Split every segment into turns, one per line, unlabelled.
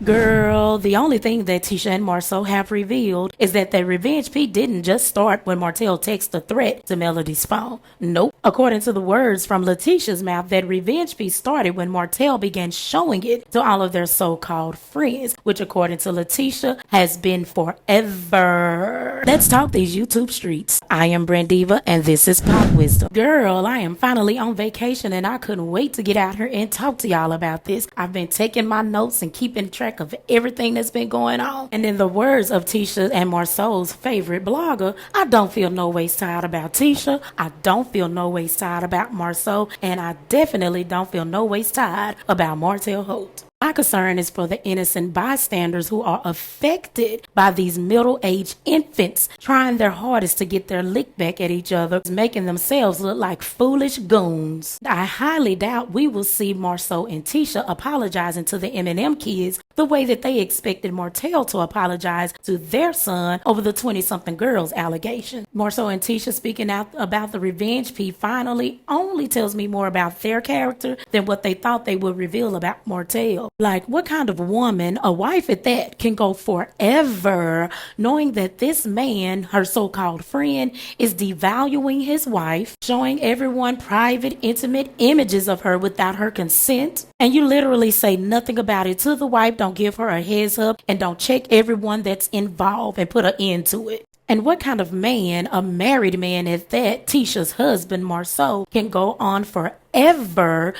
Girl, the only thing that Tisha and Marsau have revealed is that their revenge P didn't just start when Martell texted a threat to Melody's phone. Nope. According to the words from Latisha's mouth, that revenge P started when Martell began showing it to all of their so-called friends, which according to Latisha has been forever. Let's talk these YouTube streets. I am Brandiva and this is Pop Wisdom. Girl, I am finally on vacation and I couldn't wait to get out here and talk to y'all about this. I've been taking my notes and keeping track of everything that's been going on. And in the words of Tisha and Marsau's favorite blogger, I don't feel no way sad about Tisha. I don't feel no way sad about Marsau. And I definitely don't feel no way sad about Martell Holt. My concern is for the innocent bystanders who are affected by these middle-aged infants trying their hardest to get their lick back at each other, making themselves look like foolish goons. I highly doubt we will see Marsau and Tisha apologizing to the M&M kids the way that they expected Martell to apologize to their son over the 20-something girls allegation. Marsau and Tisha speaking out about the revenge P finally only tells me more about their character than what they thought they would reveal about Martell. Like, what kind of woman, a wife at that, can go forever knowing that this man, her so-called friend, is devaluing his wife, showing everyone private, intimate images of her without her consent, and you literally say nothing about it to the wife, don't give her a heads up, and don't check everyone that's involved and put an end to it. And what kind of man, a married man at that, Tisha's husband, Marsau, can go on forever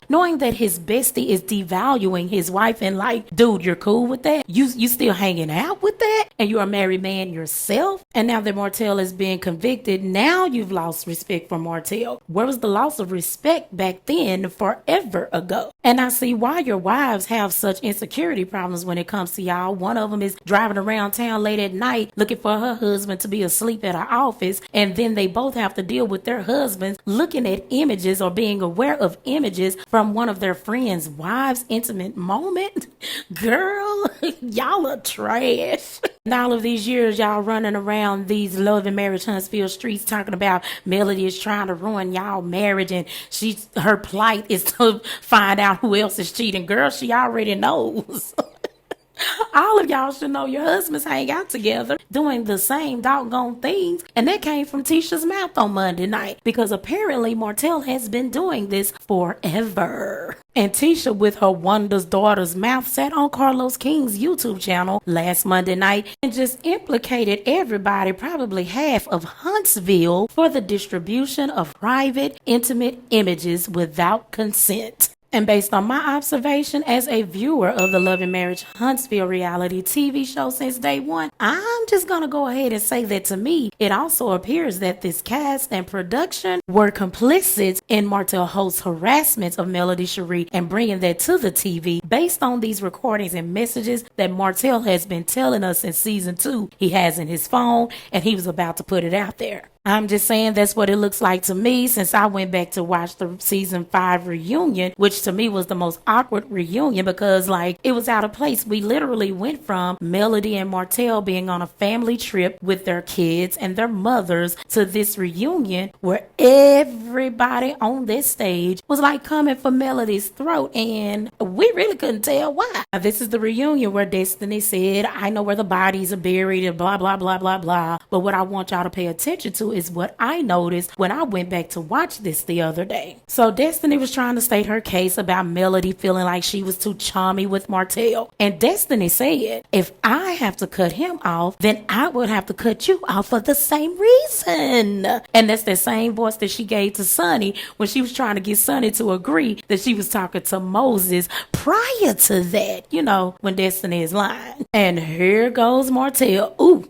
knowing that his bestie is devaluing his wife and like, dude, you're cool with that? You still hanging out with that? And you're a married man yourself? And now that Martell is being convicted, now you've lost respect for Martell. Where was the loss of respect back then forever ago? And I see why your wives have such insecurity problems when it comes to y'all. One of them is driving around town late at night looking for her husband to be asleep at her office, and then they both have to deal with their husbands looking at images or being aware of images from one of their friends' wives' intimate moment. Girl, y'all are trash. And all of these years y'all running around these love and marriage Huntsville streets talking about Melody is trying to ruin y'all marriage and her plight is to find out who else is cheating. Girl, she already knows. All of y'all should know your husbands hang out together doing the same doggone things. And that came from Tisha's mouth on Monday night because apparently Martell has been doing this forever. And Tisha with her Wonder's daughter's mouth sat on Carlos King's YouTube channel last Monday night and just implicated everybody, probably half of Huntsville, for the distribution of private, intimate images without consent. And based on my observation as a viewer of the Love and Marriage Huntsville reality TV show since day one, I'm just going to go ahead and say that to me, it also appears that this cast and production were complicit in Martell Holt's harassment of Melody Cherie and bringing that to the TV based on these recordings and messages that Martell has been telling us in season 2 he has in his phone, and he was about to put it out there. I'm just saying that's what it looks like to me since I went back to watch the season 5 reunion, which to me was the most awkward reunion because like it was out of place. We literally went from Melody and Martell being on a family trip with their kids and their mothers to this reunion where everybody on this stage was like coming for Melody's throat and we really couldn't tell why. This is the reunion where Destiny said, I know where the bodies are buried and blah, blah, blah, blah, blah. But what I want y'all to pay attention to is what I noticed when I went back to watch this the other day. So Destiny was trying to state her case about Melody feeling like she was too chummy with Martell. And Destiny said, if I have to cut him off, then I would have to cut you off for the same reason. And that's the same voice that she gave to Sonny when she was trying to get Sonny to agree that she was talking to Moses prior to that, you know, when Destiny is lying. And here goes Martell. Ooh.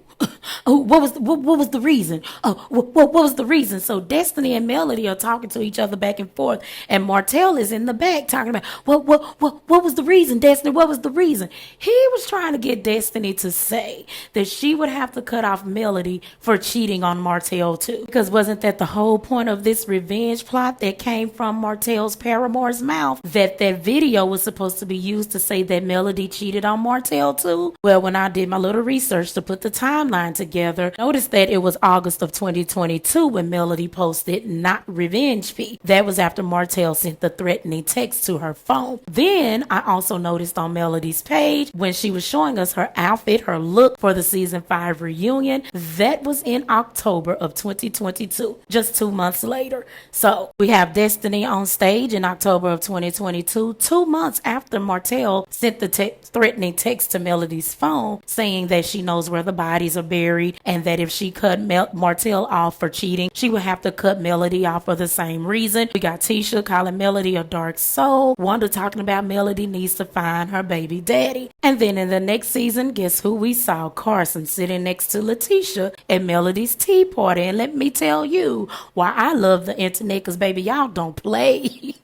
Oh, what was the reason? Oh, what was the reason? So Destiny and Melody are talking to each other back and forth, and Martell is in the back talking about what was the reason, Destiny? What was the reason? He was trying to get Destiny to say that she would have to cut off Melody for cheating on Martell too, because wasn't that the whole point of this revenge plot that came from Martell's paramour's mouth? That video was supposed to be used to say that Melody cheated on Martell too. Well, when I did my little research to put the timeline together. Notice that it was August of 2022 when Melody posted "Not Revenge P." That was after Martell sent the threatening text to her phone. Then I also noticed on Melody's page when she was showing us her outfit, her look for the season 5 reunion. That was in October of 2022, just 2 months later. So we have Destiny on stage in October of 2022, 2 months after Martell sent the threatening text to Melody's phone saying that she knows where the bodies are buried and that if she cut Martell off for cheating, she would have to cut Melody off for the same reason. We got Tisha calling Melody a dark soul. Wanda talking about Melody needs to find her baby daddy. And then in the next season, guess who we saw? Carson sitting next to Latisha at Melody's tea party. And let me tell you why I love the internet, because baby, y'all don't play.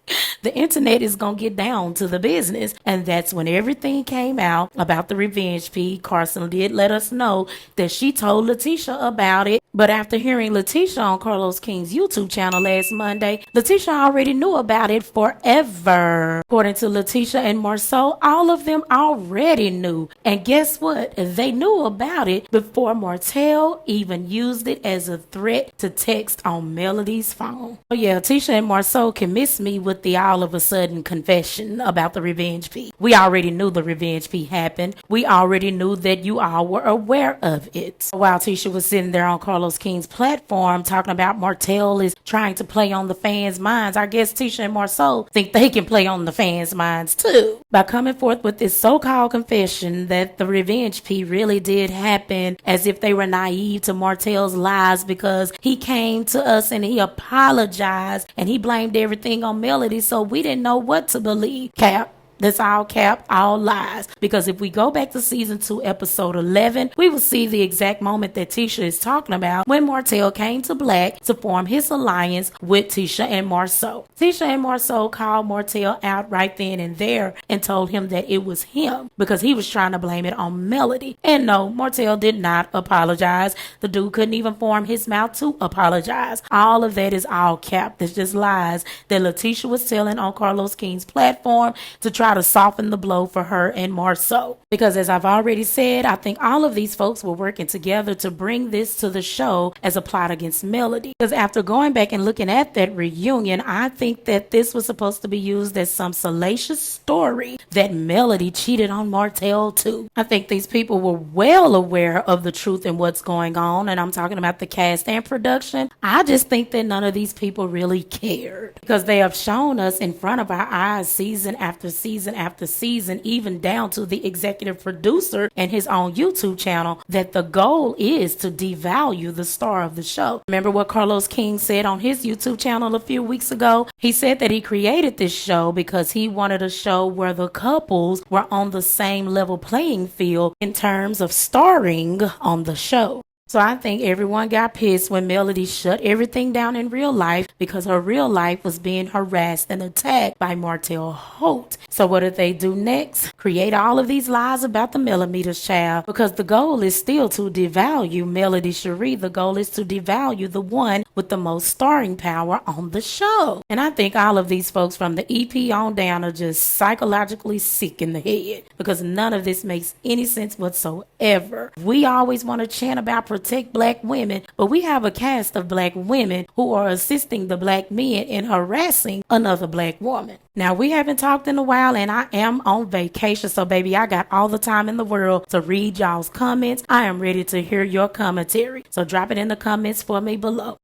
The internet is going to get down to the business. And that's when everything came out about the revenge P. Carson did let us know that she told Latisha about it. But after hearing Latisha on Carlos King's YouTube channel last Monday, Latisha already knew about it forever. According to Latisha and Marsau, all of them already knew. And guess what? They knew about it before Martell even used it as a threat to text on Melody's phone. Oh yeah, Tisha and Marsau can miss me with the all of a sudden confession about the revenge P. We already knew the revenge P happened. We already knew that you all were aware of it. While Tisha was sitting there on Carlos King's platform talking about Martell is trying to play on the fans' minds, I guess Tisha and Marsau think they can play on the fans' minds too by coming forth with this so-called confession that the revenge P really did happen, as if they were naive to Martell's lies because he came to us and he apologized and he blamed everything on Melody, so we didn't know what to believe. Cap. That's all cap, all lies. Because if we go back to season 2, episode 11, we will see the exact moment that Tisha is talking about when Martell came to Black to form his alliance with Tisha and Marsau. Tisha and Marsau called Martell out right then and there and told him that it was him because he was trying to blame it on Melody. And no, Martell did not apologize. The dude couldn't even form his mouth to apologize. All of that is all cap. That's just lies that Latisha was telling on Carlos King's platform to try to soften the blow for her and Marsau. Because as I've already said, I think all of these folks were working together to bring this to the show as a plot against Melody. Because after going back and looking at that reunion, I think that this was supposed to be used as some salacious story that Melody cheated on Martell too. I think these people were well aware of the truth and what's going on, and I'm talking about the cast and production. I just think that none of these people really cared because they have shown us in front of our eyes season after season after season, even down to the executive producer and his own YouTube channel, that the goal is to devalue the star of the show. Remember what Carlos King said on his YouTube channel a few weeks ago? He said that he created this show because he wanted a show where the couples were on the same level playing field in terms of starring on the show. So I think everyone got pissed when Melody shut everything down in real life because her real life was being harassed and attacked by Martell Holt. So what did they do next? Create all of these lies about the millimeters child, because the goal is still to devalue Melody Cherie. The goal is to devalue the one with the most starring power on the show. And I think all of these folks from the EP on down are just psychologically sick in the head because none of this makes any sense whatsoever. We always want to chant about protect Black women, but we have a cast of Black women who are assisting the Black men in harassing another Black woman. Now, we haven't talked in a while and I am on vacation, so baby, I got all the time in the world to read y'all's comments. I am ready to hear your commentary, so drop it in the comments for me below.